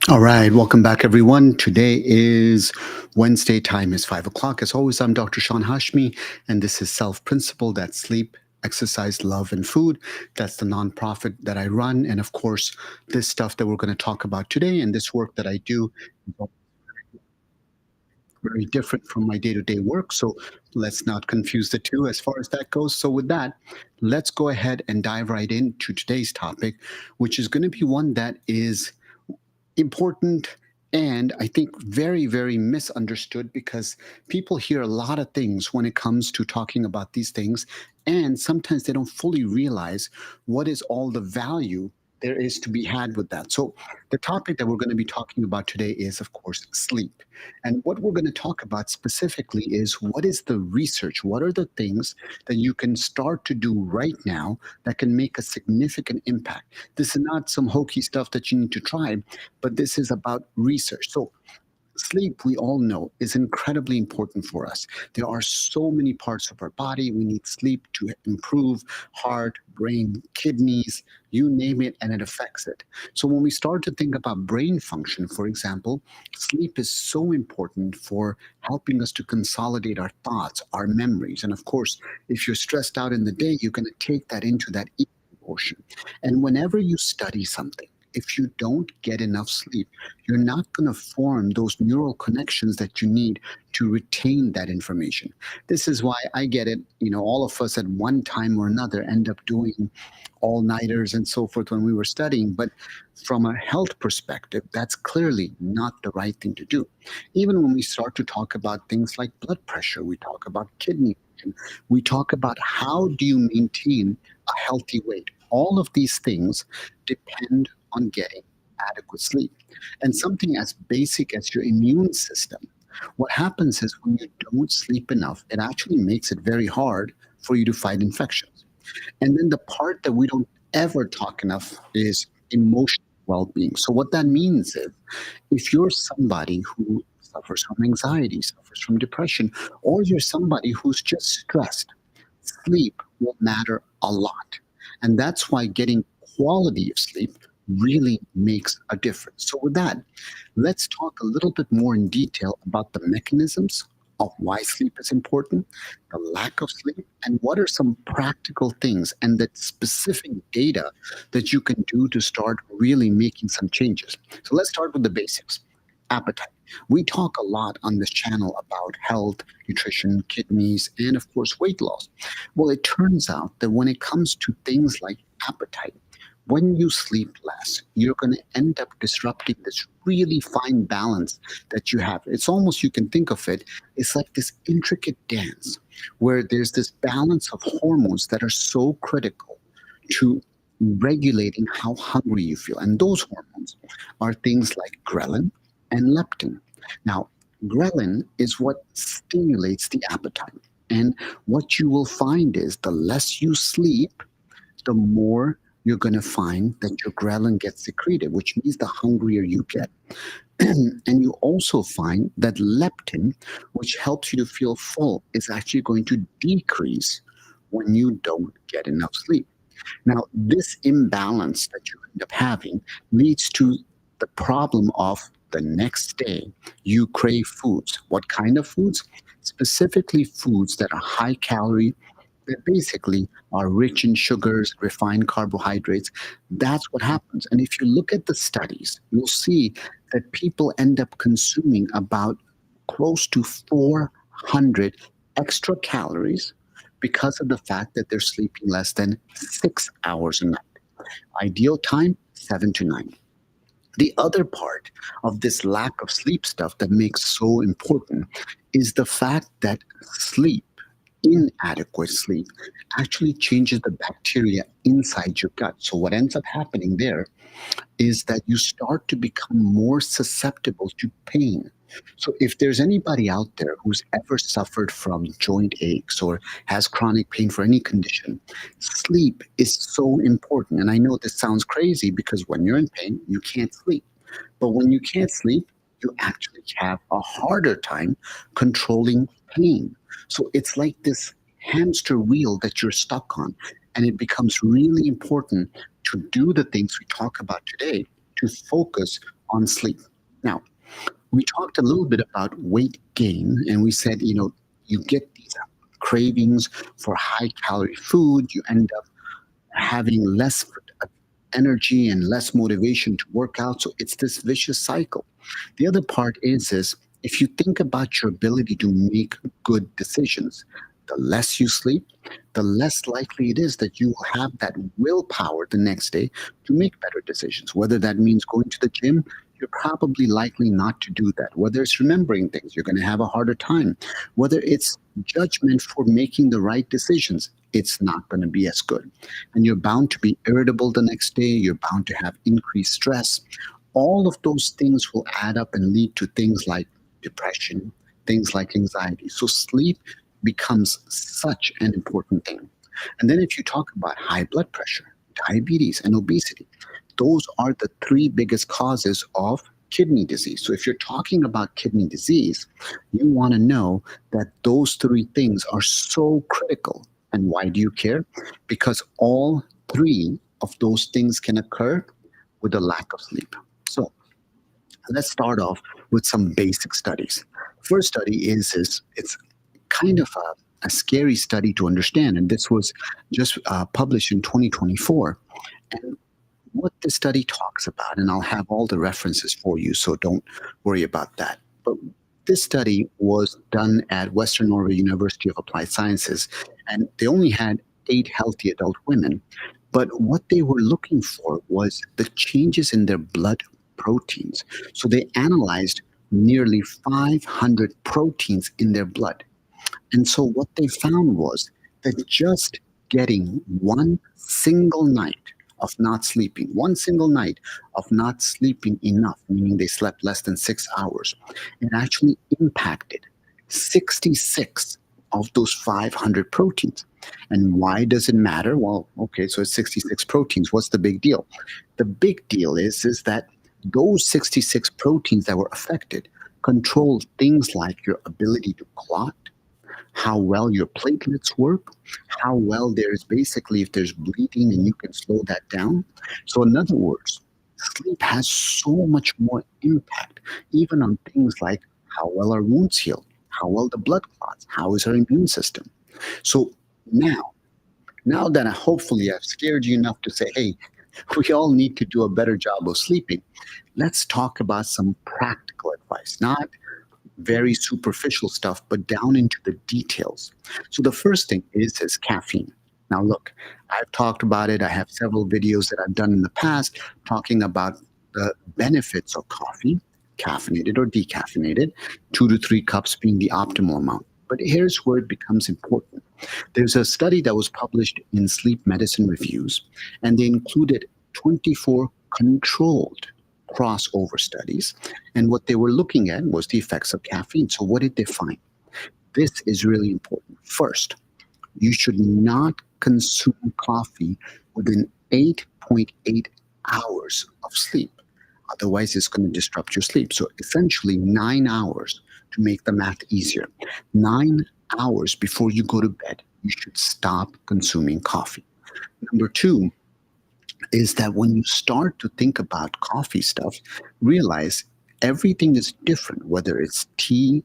All right, welcome back, everyone. Today is Wednesday. Time is 5 o'clock. As always, I'm Dr. Sean Hashmi, and this is Self Principle. That's sleep, exercise, love, and food. That's the nonprofit that I run. And of course, this stuff that we're going to talk about today and this work that I do is very different from my day to day work. So let's not confuse the two as far as that goes. So, with that, let's go ahead and dive right into today's topic, which is going to be one that is important and I think very, very misunderstood because people hear a lot of things when it comes to talking about these things. And sometimes they don't fully realize what is all the value there is to be had with that. So, the topic that we're going to be talking about today is, of course, sleep. And what we're going to talk about specifically is what is the research? What are the things that you can start to do right now that can make a significant impact? This is not some hokey stuff that you need to try, but this is about research. So, sleep, we all know, is incredibly important for us. There are so many parts of our body. We need sleep to improve heart, brain, kidneys, you name it, and it affects it. So, when we start to think about brain function, for example, sleep is so important for helping us to consolidate our thoughts, our memories. And of course, if you're stressed out in the day, you're going to take that into that evening portion. And whenever you study something, if you don't get enough sleep, you're not going to form those neural connections that you need to retain that information. This is why I get it. All of us at one time or another end up doing all nighters and so forth when we were studying. But from a health perspective, that's clearly not the right thing to do. Even when we start to talk about things like blood pressure, we talk about kidney function, we talk about how do you maintain a healthy weight. All of these things depend on getting adequate sleep. And something as basic as your immune system, what happens is when you don't sleep enough, it actually makes it very hard for you to fight infections. And then the part that we don't ever talk enough is emotional well being. So, what that means is if you're somebody who suffers from anxiety, suffers from depression, or you're somebody who's just stressed, sleep will matter a lot. And that's why getting quality of sleep really makes a difference. So, with that, let's talk a little bit more in detail about the mechanisms of why sleep is important, the lack of sleep, and what are some practical things and the specific data that you can do to start really making some changes. So, let's start with the basics. Appetite. We talk a lot on this channel about health, nutrition, kidneys, and of course, weight loss. Well, it turns out that when it comes to things like appetite, when you sleep less, you're going to end up disrupting this really fine balance that you have. It's almost, you can think of it, it's like this intricate dance where there's this balance of hormones that are so critical to regulating how hungry you feel. And those hormones are things like ghrelin and leptin. Now, ghrelin is what stimulates the appetite. And what you will find is the less you sleep, the more you're going to find that your ghrelin gets secreted, which means the hungrier you get. And you also find that leptin, which helps you to feel full, is actually going to decrease when you don't get enough sleep. Now, this imbalance that you end up having leads to the problem of the next day you crave foods. What kind of foods? Specifically, foods that are high calorie, that basically are rich in sugars, refined carbohydrates. That's what happens. And if you look at the studies, you'll see that people end up consuming about close to 400 extra calories because of the fact that they're sleeping less than 6 hours a night. Ideal time, 7 to 9. The other part of this lack of sleep stuff that makes so important is the fact that sleep, inadequate sleep, actually changes the bacteria inside your gut. So, what ends up happening there is that you start to become more susceptible to pain. So, if there's anybody out there who's ever suffered from joint aches or has chronic pain for any condition, sleep is so important. And I know this sounds crazy because when you're in pain, you can't sleep. But when you can't sleep, you actually have a harder time controlling pain. So it's like this hamster wheel that you're stuck on. And it becomes really important to do the things we talk about today to focus on sleep. Now, we talked a little bit about weight gain, and we said, you get these cravings for high calorie food. You end up having less energy and less motivation to work out. So it's this vicious cycle. The other part is if you think about your ability to make good decisions, the less you sleep, the less likely it is that you will have that willpower the next day to make better decisions. Whether that means going to the gym, you're probably likely not to do that. Whether it's remembering things, you're going to have a harder time. Whether it's judgment for making the right decisions, it's not going to be as good. And you're bound to be irritable the next day. You're bound to have increased stress. All of those things will add up and lead to things like depression, things like anxiety. So sleep becomes such an important thing. And then if you talk about high blood pressure, diabetes, and obesity, those are the three biggest causes of kidney disease. So if you're talking about kidney disease, you want to know that those three things are so critical. And why do you care? Because all three of those things can occur with a lack of sleep. So let's start off with some basic studies. First study is it's kind of a scary study to understand, and this was just published in 2024. And what the study talks about, and I'll have all the references for you, so don't worry about that. But this study was done at Western Norway University of Applied Sciences, and they only had 8 healthy adult women. But what they were looking for was the changes in their blood proteins. So they analyzed nearly 500 proteins in their blood. And so what they found was that just getting one single night of not sleeping, one single night of not sleeping enough, meaning they slept less than 6 hours, it actually impacted 66 of those 500 proteins. And why does it matter? Well, okay, so it's 66 proteins. What's the big deal? The big deal is that those 66 proteins that were affected control things like your ability to clot, how well your platelets work, how well there's basically if there's bleeding and you can slow that down. So in other words, sleep has so much more impact, even on things like how well our wounds heal, how well the blood clots, how is our immune system. So now that hopefully I've scared you enough to say, hey, we all need to do a better job of sleeping, let's talk about some practical advice, not very superficial stuff, but down into the details. So the first thing is caffeine. Now look, I've talked about it. I have several videos that I've done in the past talking about the benefits of coffee, caffeinated or decaffeinated, 2 to 3 cups being the optimal amount. But here's where it becomes important. There's a study that was published in Sleep Medicine Reviews, and they included 24 controlled crossover studies. And what they were looking at was the effects of caffeine. So what did they find? This is really important. First, you should not consume coffee within 8.8 hours of sleep. Otherwise, it's going to disrupt your sleep. So essentially 9 hours to make the math easier. 9 hours before you go to bed, you should stop consuming coffee. Number 2, is that when you start to think about coffee stuff, realize everything is different, whether it's tea,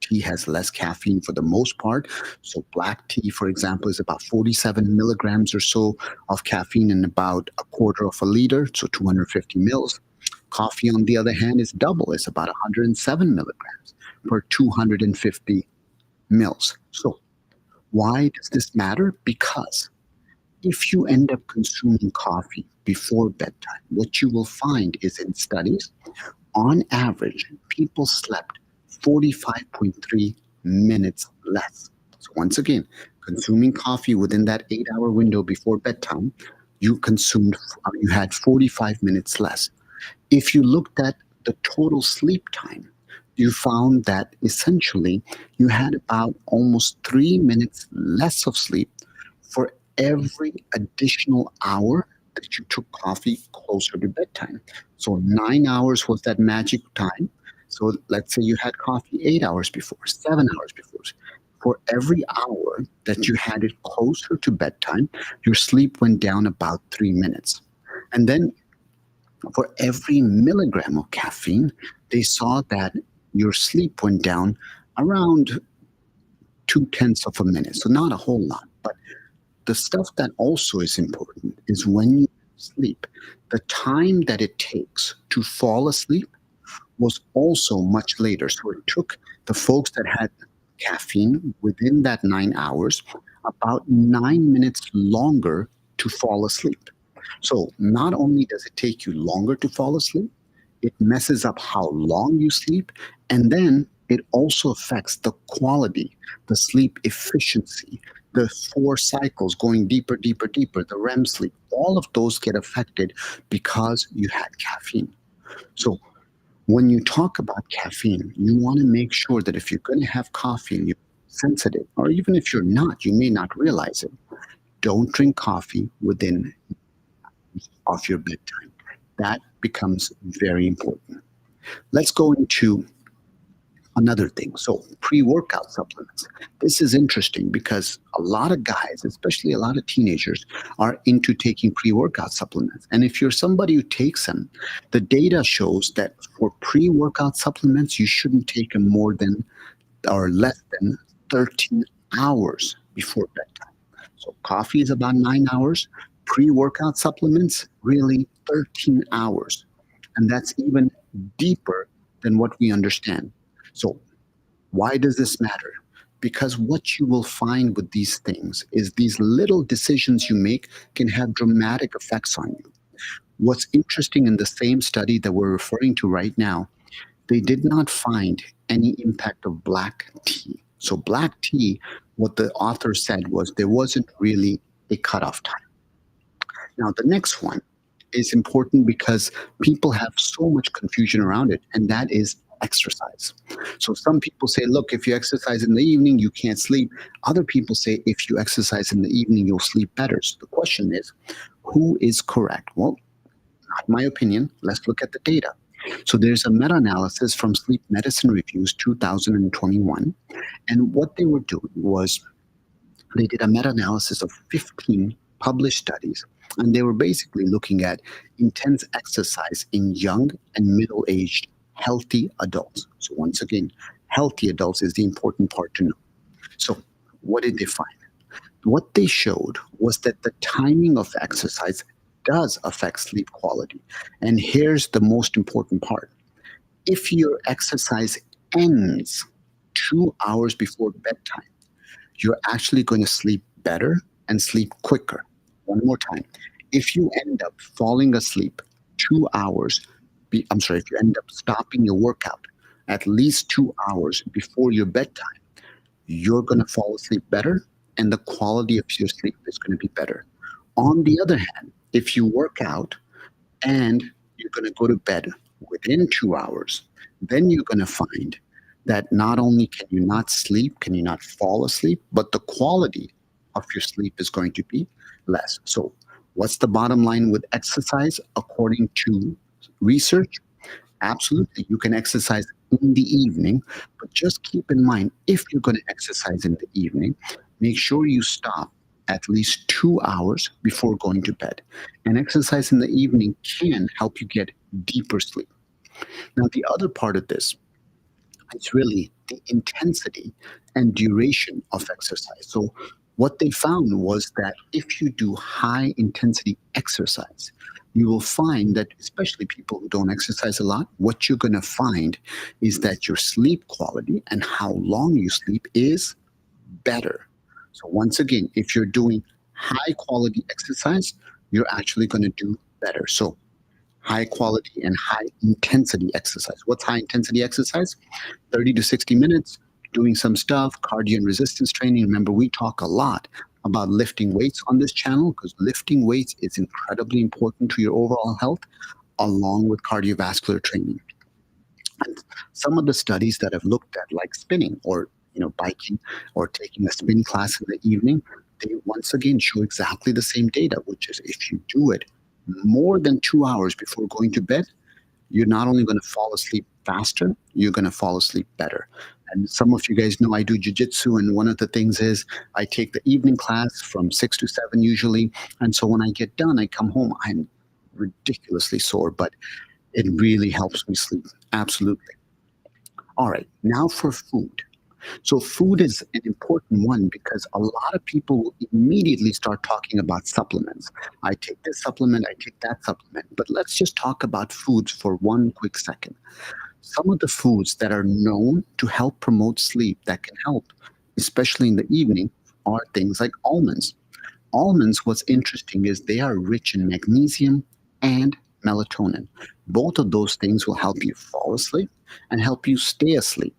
tea has less caffeine for the most part. So black tea, for example, is about 47 milligrams or so of caffeine in about a quarter of a liter, so 250 mils. Coffee, on the other hand, is double. It's about 107 milligrams per 250 mils. So why does this matter? Because if you end up consuming coffee before bedtime, what you will find is in studies, on average, people slept 45.3 minutes less. So once again, consuming coffee within that 8-hour window before bedtime, you had 45 minutes less. If you looked at the total sleep time, you found that essentially you had about almost 3 minutes less of sleep for every additional hour that you took coffee closer to bedtime. So 9 hours was that magic time. So let's say you had coffee 8 hours before, 7 hours before. For every hour that you had it closer to bedtime, your sleep went down about 3 minutes. And then for every milligram of caffeine, they saw that your sleep went down around 2/10 of a minute. So not a whole lot. But the stuff that also is important is when you sleep, the time that it takes to fall asleep was also much later. So it took the folks that had caffeine within that 9 hours about 9 minutes longer to fall asleep. So not only does it take you longer to fall asleep, it messes up how long you sleep, and then it also affects the quality, the sleep efficiency, the 4 cycles going deeper, deeper, deeper, the REM sleep. All of those get affected because you had caffeine. So when you talk about caffeine, you want to make sure that if you're going to have coffee and you're sensitive, or even if you're not, you may not realize it, don't drink coffee within of your bedtime. That becomes very important. Let's go into another thing. So, pre-workout supplements. This is interesting because a lot of guys, especially a lot of teenagers, are into taking pre-workout supplements. And if you're somebody who takes them, the data shows that for pre-workout supplements, you shouldn't take them more than or less than 13 hours before bedtime. So coffee is about 9 hours. Pre-workout supplements, really 13 hours. And that's even deeper than what we understand. So why does this matter? Because what you will find with these things is these little decisions you make can have dramatic effects on you. What's interesting in the same study that we're referring to right now, they did not find any impact of black tea. So black tea, what the author said was there wasn't really a cutoff time. Now, the next one is important because people have so much confusion around it, and that is exercise. So some people say, look, if you exercise in the evening, you can't sleep. Other people say, if you exercise in the evening, you'll sleep better. So the question is, who is correct? Well, not my opinion. Let's look at the data. So there's a meta-analysis from Sleep Medicine Reviews 2021. And what they were doing was they did a meta-analysis of 15 published studies. And they were basically looking at intense exercise in young and middle-aged healthy adults. So once again, healthy adults is the important part to know. So what did they find? What they showed was that the timing of exercise does affect sleep quality. And here's the most important part. If your exercise ends 2 hours before bedtime, you're actually going to sleep better and sleep quicker. One more time. If you end up falling asleep 2 hours, if you end up stopping your workout at least 2 hours before your bedtime, you're going to fall asleep better and the quality of your sleep is going to be better. On the other hand, if you work out and you're going to go to bed within 2 hours, then you're going to find that not only can you not sleep, can you not fall asleep, but the quality of your sleep is going to be less. So what's the bottom line with exercise? According to research, absolutely, you can exercise in the evening, but just keep in mind, if you're going to exercise in the evening, make sure you stop at least 2 hours before going to bed. And exercise in the evening can help you get deeper sleep. Now, the other part of this, it's really the intensity and duration of exercise. So what they found was that if you do high intensity exercise, you will find that, especially people who don't exercise a lot, what you're going to find is that your sleep quality and how long you sleep is better. So once again, if you're doing high quality exercise, you're actually going to do better. So high quality and high intensity exercise. What's high intensity exercise? 30 to 60 minutes, doing some stuff, cardio and resistance training. Remember, we talk a lot about lifting weights on this channel because lifting weights is incredibly important to your overall health, along with cardiovascular training. And some of the studies that have looked at, like spinning or biking or taking a spin class in the evening, they once again show exactly the same data, which is if you do it more than 2 hours before going to bed, you're not only going to fall asleep faster, you're going to fall asleep better. And some of you guys know I do jiu-jitsu, and one of the things is I take the evening class from 6 to 7 usually. And so when I get done, I come home, I'm ridiculously sore, but it really helps me sleep. Absolutely. All right, now for food. So, food is an important one because a lot of people will immediately start talking about supplements. I take this supplement, I take that supplement. But let's just talk about foods for one quick second. Some of the foods that are known to help promote sleep that can help, especially in the evening, are things like almonds. Almonds, what's interesting is they are rich in magnesium and melatonin. Both of those things will help you fall asleep and help you stay asleep.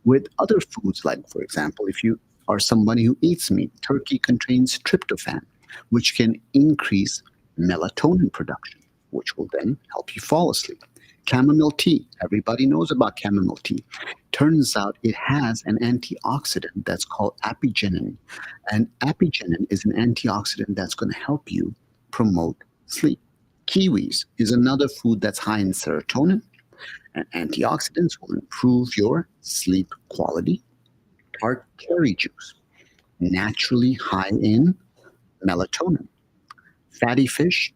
With other foods, like, for example, if you are somebody who eats meat, turkey contains tryptophan, which can increase melatonin production, which will then help you fall asleep. Chamomile tea, everybody knows about chamomile tea. Turns out it has an antioxidant that's called apigenin. And apigenin is an antioxidant that's going to help you promote sleep. Kiwis is another food that's high in serotonin, and antioxidants will improve your sleep quality. Tart cherry juice, naturally high in melatonin. Fatty fish,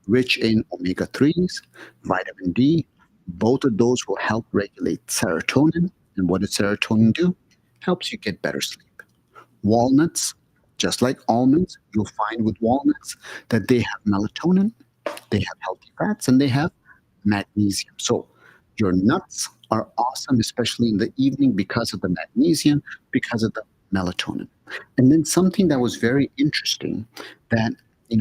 rich in omega 3s, vitamin D. Both of those will help regulate serotonin. And what does serotonin do? Helps you get better sleep. Walnuts, just like almonds, you'll find with walnuts that they have melatonin, they have healthy fats, and they have magnesium. So your nuts are awesome, especially in the evening because of the magnesium, because of the melatonin. And then something that was very interesting that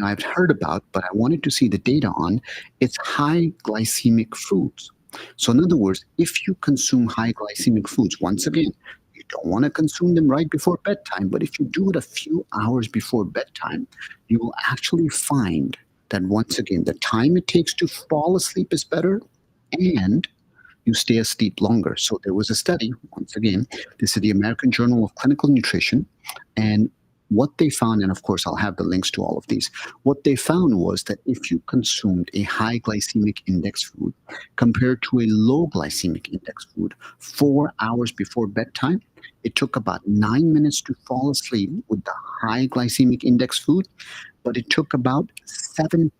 I've heard about, but I wanted to see the data on, it's high glycemic foods. So in other words, if you consume high glycemic foods, once again, you don't want to consume them right before bedtime, but if you do it a few hours before bedtime, you will actually find that once again, the time it takes to fall asleep is better and you stay asleep longer. So there was a study, once again, this is the American Journal of Clinical Nutrition, and what they found, and of course I'll have the links to all of these, what they found was that if you consumed a high glycemic index food compared to a low glycemic index food 4 hours before bedtime, it took about 9 minutes to fall asleep with the high glycemic index food, but it took about 17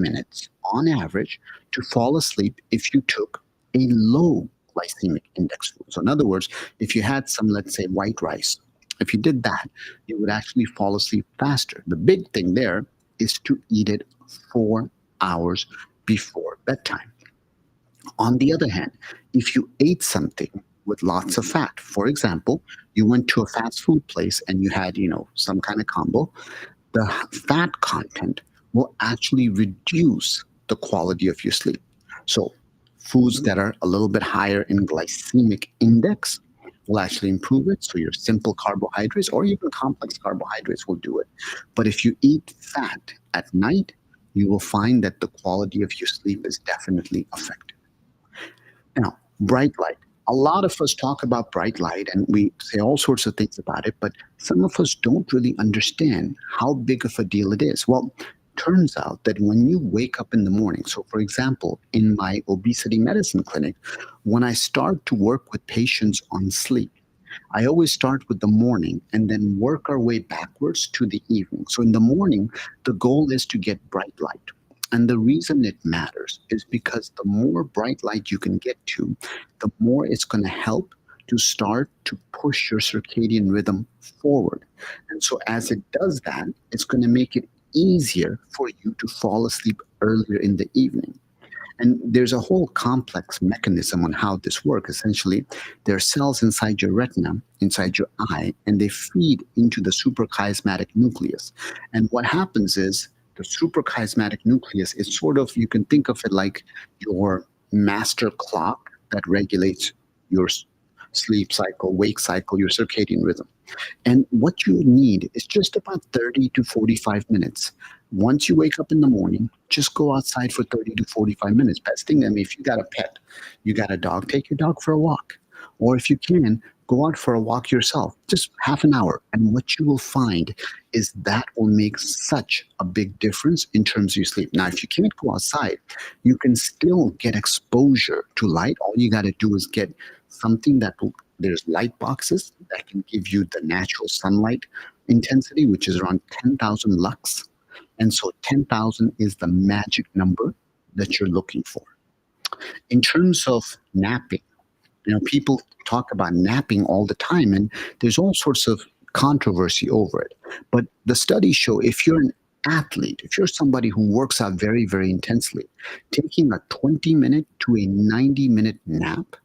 minutes on average to fall asleep if you took a low glycemic index food. So in other words, if you had some, let's say, white rice, if you did that, you would actually fall asleep faster. The big thing there is to eat it 4 hours before bedtime. On the other hand, if you ate something with lots of fat, for example, you went to a fast food place and you had, some kind of combo, the fat content will actually reduce the quality of your sleep. So foods that are a little bit higher in glycemic index will actually improve it. So your simple carbohydrates or even complex carbohydrates will do it. But if you eat fat at night, you will find that the quality of your sleep is definitely affected. Now, bright light. A lot of us talk about bright light and we say all sorts of things about it, but some of us don't really understand how big of a deal it is. Well, turns out that when you wake up in the morning, so for example, in my obesity medicine clinic, when I start to work with patients on sleep, I always start with the morning and then work our way backwards to the evening. So in the morning, the goal is to get bright light. And the reason it matters is because the more bright light you can get to, the more it's going to help to start to push your circadian rhythm forward. And so as it does that, it's going to make it easier for you to fall asleep earlier in the evening. And there's a whole complex mechanism on how this works. Essentially, there are cells inside your retina, inside your eye, and they feed into the suprachiasmatic nucleus. And what happens is the suprachiasmatic nucleus is sort of, you can think of it like your master clock that regulates your sleep cycle, wake cycle, your circadian rhythm. And what you need is just about 30 to 45 minutes. Once you wake up in the morning, just go outside for 30 to 45 minutes. Best thing, if you got a pet, you got a dog, take your dog for a walk. Or if you can, go out for a walk yourself, just half an hour. And what you will find is that will make such a big difference in terms of your sleep. Now, if you can't go outside, you can still get exposure to light. All you got to do is get something there's light boxes that can give you the natural sunlight intensity, which is around 10,000 lux. And so 10,000 is the magic number that you're looking for. In terms of napping, people talk about napping all the time, and there's all sorts of controversy over it. But the studies show if you're an athlete, if you're somebody who works out very, very intensely, taking a 20-minute to a 90-minute nap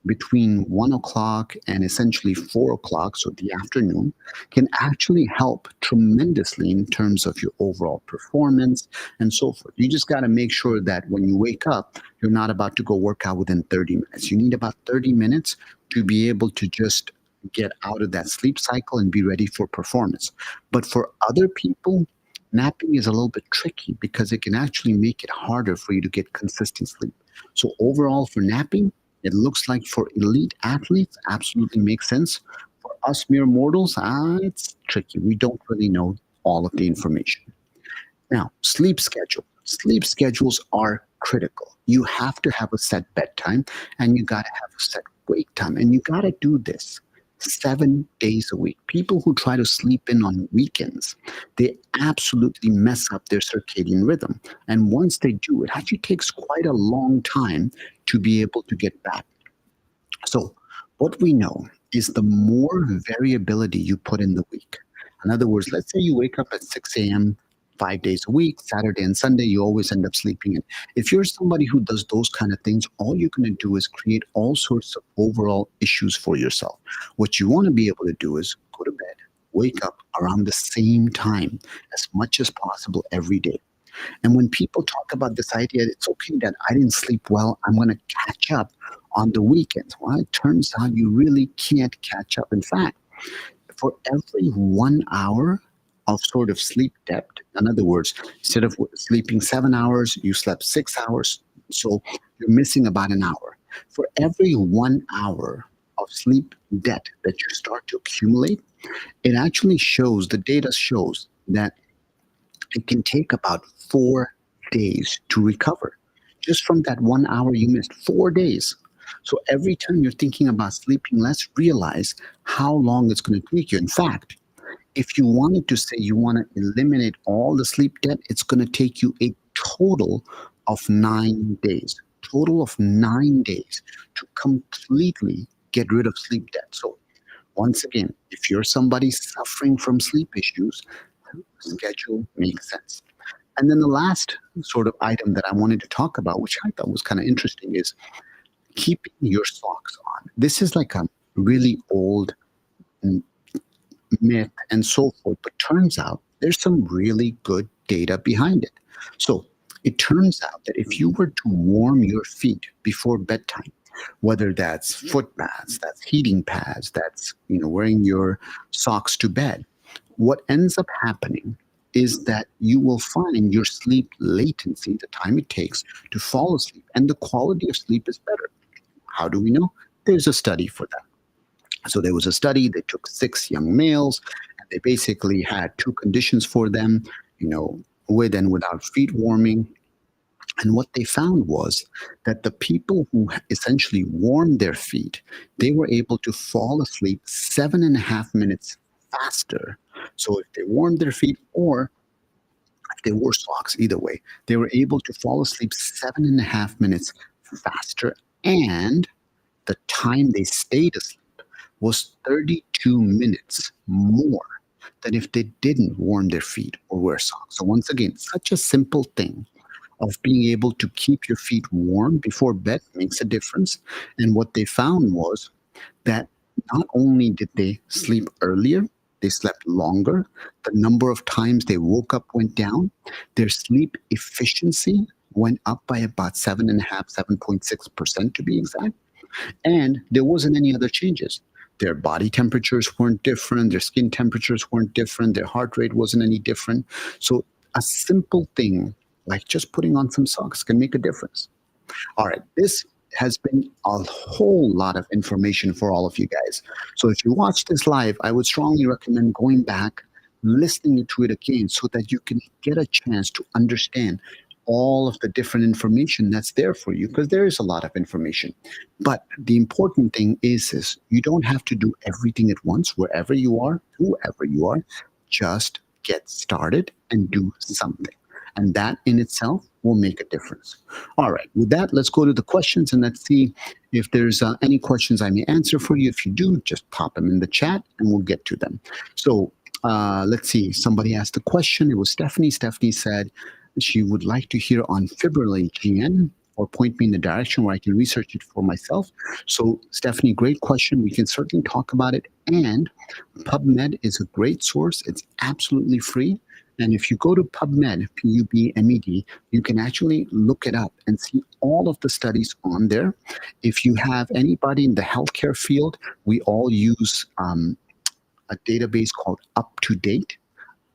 between 1 o'clock and essentially 4 o'clock, so the afternoon, can actually help tremendously in terms of your overall performance and so forth. You just got to make sure that when you wake up, you're not about to go work out within 30 minutes. You need about 30 minutes to be able to just get out of that sleep cycle and be ready for performance. But for other people, napping is a little bit tricky because it can actually make it harder for you to get consistent sleep. So overall, for napping, it looks like for elite athletes, absolutely makes sense. For us mere mortals, it's tricky. We don't really know all of the information. Now, sleep schedule. Sleep schedules are critical. You have to have a set bedtime and you got to have a set wake time. And you got to do this 7 days a week. People who try to sleep in on weekends, they absolutely mess up their circadian rhythm. And once they do, it actually takes quite a long time to be able to get back. So what we know is the more variability you put in the week. In other words, let's say you wake up at 6 a.m. 5 days a week, Saturday and Sunday, you always end up sleeping in. If you're somebody who does those kind of things, all you're going to do is create all sorts of overall issues for yourself. What you want to be able to do is go to bed, wake up around the same time as much as possible every day. And when people talk about this idea, it's okay that I didn't sleep well, I'm going to catch up on the weekends. Well, it turns out you really can't catch up. In fact, for every 1 hour of sort of sleep depth, in other words, instead of sleeping 7 hours, you slept 6 hours, so you're missing about an hour. For every 1 hour of sleep debt that you start to accumulate, it actually shows, the data shows that it can take about 4 days to recover. Just from that 1 hour you missed, 4 days. So every time you're thinking about sleeping less, realize how long it's going to take you. In fact, if you wanted to say you want to eliminate all the sleep debt, it's going to take you a total of 9 days. Total of 9 days to completely get rid of sleep debt. So once again, if you're somebody suffering from sleep issues, schedule makes sense. And then the last sort of item that I wanted to talk about, which I thought was kind of interesting, is keeping your socks on. This is like a really old myth and so forth, but turns out there's some really good data behind it. So it turns out that if you were to warm your feet before bedtime, whether that's foot baths, that's heating pads, that's wearing your socks to bed, what ends up happening is that you will find your sleep latency, the time it takes to fall asleep, and the quality of sleep is better. How do we know? There's a study for that. So there was a study, they took 6 young males, and they basically had 2 conditions for them, with and without feet warming. And what they found was that the people who essentially warmed their feet, they were able to fall asleep 7.5 minutes faster. So if they warmed their feet or if they wore socks, either way, they were able to fall asleep 7.5 minutes faster. And the time they stayed asleep was 32 minutes more than if they didn't warm their feet or wear socks. So once again, such a simple thing of being able to keep your feet warm before bed makes a difference. And what they found was that not only did they sleep earlier, they slept longer, the number of times they woke up went down, their sleep efficiency went up by about 7.6% to be exact, and there wasn't any other changes. Their body temperatures weren't different, their skin temperatures weren't different, their heart rate wasn't any different. So a simple thing like just putting on some socks can make a difference. All right, this has been a whole lot of information for all of you guys. So if you watch this live, I would strongly recommend going back, listening to it again so that you can get a chance to understand all of the different information that's there for you, because there is a lot of information. But the important thing is you don't have to do everything at once, wherever you are, whoever you are. Just get started and do something. And that in itself will make a difference. All right, with that, let's go to the questions and let's see if there's any questions I may answer for you. If you do, just pop them in the chat and we'll get to them. So let's see. Somebody asked a question. It was Stephanie. Stephanie said she would like to hear on fibrillar GN or point me in the direction where I can research it for myself. So, Stephanie, great question. We can certainly talk about it. And PubMed is a great source. It's absolutely free. And if you go to PubMed, PubMed, you can actually look it up and see all of the studies on there. If you have anybody in the healthcare field, we all use a database called UpToDate,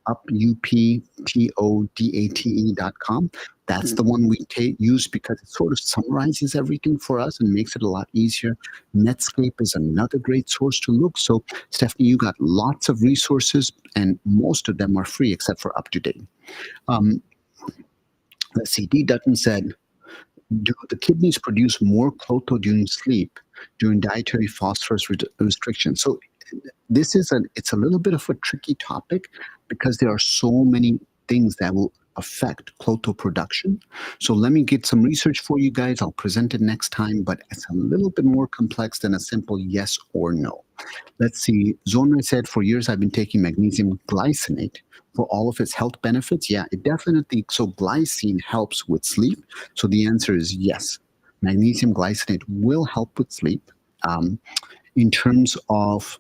UpToDate.com. That's the one we use because it sort of summarizes everything for us and makes it a lot easier. Netscape is another great source to look. So, Stephanie, you got lots of resources, and most of them are free except for UpToDate. Let's see. D. Dutton said, do the kidneys produce more clotho during sleep, during dietary phosphorus restriction? So this is it's a little bit of a tricky topic because there are so many things that will affect clotho production. So let me get some research for you guys. I'll present it next time, but it's a little bit more complex than a simple yes or no. Let's see. Zonra said, for years I've been taking magnesium glycinate for all of its health benefits. Yeah, it definitely. So glycine helps with sleep. So the answer is yes. Magnesium glycinate will help with sleep. In terms of,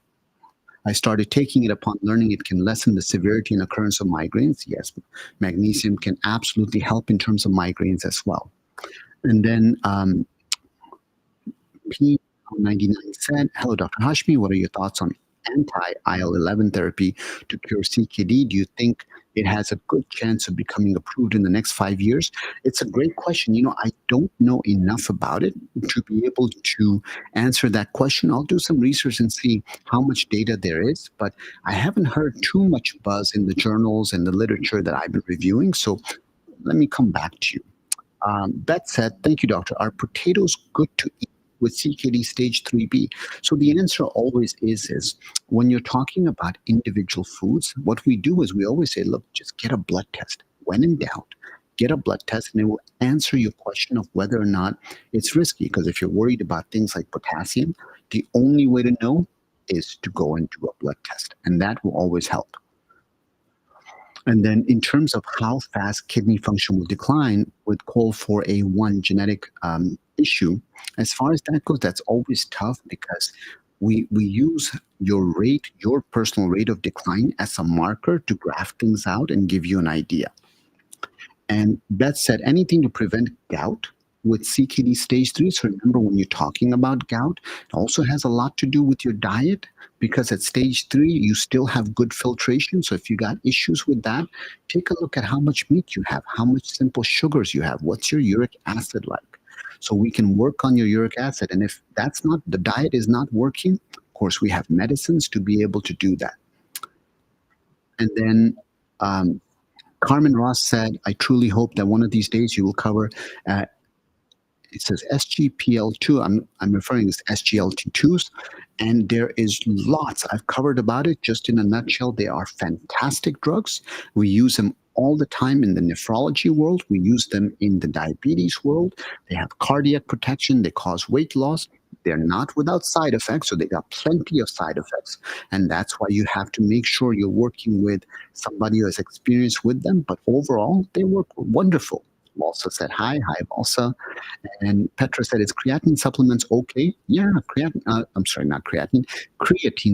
I started taking it upon learning it can lessen the severity and occurrence of migraines. Yes, magnesium can absolutely help in terms of migraines as well. And then P99 said, hello, Dr. Hashmi, what are your thoughts on anti-IL-11 therapy to cure CKD? Do you think it has a good chance of becoming approved in the next 5 years? It's a great question. You know, I don't know enough about it to be able to answer that question. I'll do some research and see how much data there is, but I haven't heard too much buzz in the journals and the literature that I've been reviewing. So let me come back to you. Beth said, thank you, doctor. Are potatoes good to eat with CKD stage 3B? So the answer always is when you're talking about individual foods, what we do is we always say, look, just get a blood test. When in doubt, get a blood test and it will answer your question of whether or not it's risky. Because if you're worried about things like potassium, the only way to know is to go and do a blood test. And that will always help. And then in terms of how fast kidney function will decline with COL4A1 genetic issue, as far as that goes, that's always tough because we use your personal rate of decline as a marker to graph things out and give you an idea. And Beth said, anything to prevent gout with CKD stage 3. So remember, when you're talking about gout, it also has a lot to do with your diet, because at stage 3, you still have good filtration. So if you got issues with that, take a look at how much meat you have, how much simple sugars you have, what's your uric acid like. So we can work on your uric acid. And if that's not, the diet is not working, of course, we have medicines to be able to do that. And then Carmen Ross said, I truly hope that one of these days you will cover it says SGPL2. I'm referring to SGLT2s, and there is lots I've covered about it. Just in a nutshell, they are fantastic drugs. We use them all the time in the nephrology world. We use them in the diabetes world. They have cardiac protection. They cause weight loss. They're not without side effects, so they got plenty of side effects. And that's why you have to make sure you're working with somebody who has experience with them. But overall, they work wonderful. Valsa said hi. Hi, Valsa. And Petra said, is creatine supplements okay? Yeah, creatine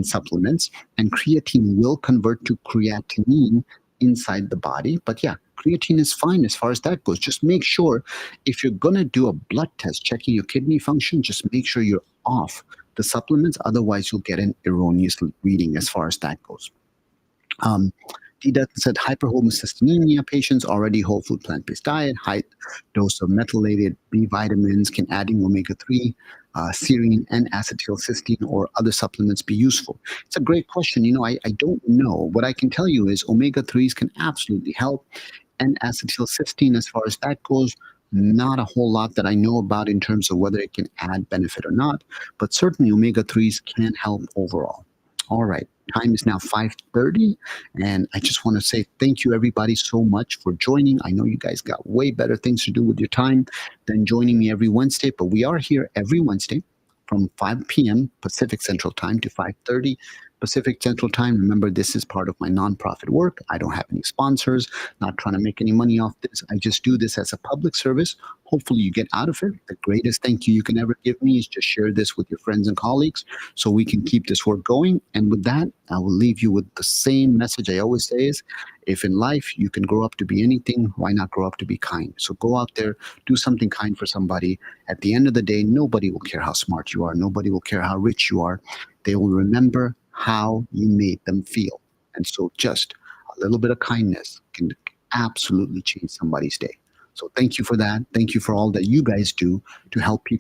supplements. And creatine will convert to creatinine inside the body. But yeah, creatine is fine as far as that goes. Just make sure if you're going to do a blood test checking your kidney function, just make sure you're off the supplements. Otherwise, you'll get an erroneous reading as far as that goes. D. Dutton said hyperhomocystinemia patients already whole food plant-based diet, high dose of methylated B vitamins, can adding omega-3, serine, and acetylcysteine or other supplements be useful? It's a great question. You know, I don't know. What I can tell you is omega-3s can absolutely help, and acetylcysteine, as far as that goes, not a whole lot that I know about in terms of whether it can add benefit or not, but certainly omega-3s can help overall. All right. time is now 5:30, and I just want to say thank you everybody so much for joining. I know you guys got way better things to do with your time than joining me every Wednesday, but we are here every Wednesday from 5 p.m. Pacific Central Time to 5:30 Pacific Central Time. Remember, this is part of my nonprofit work. I don't have any sponsors, not trying to make any money off this. I just do this as a public service. Hopefully you get out of it. The greatest thank you you can ever give me is just share this with your friends and colleagues so we can keep this work going. And with that, I will leave you with the same message I always say is, if in life you can grow up to be anything, why not grow up to be kind? So go out there, do something kind for somebody. At the end of the day, nobody will care how smart you are. Nobody will care how rich you are. They will remember how you made them feel. And so just a little bit of kindness can absolutely change somebody's day. So thank you for that. Thank you for all that you guys do to help people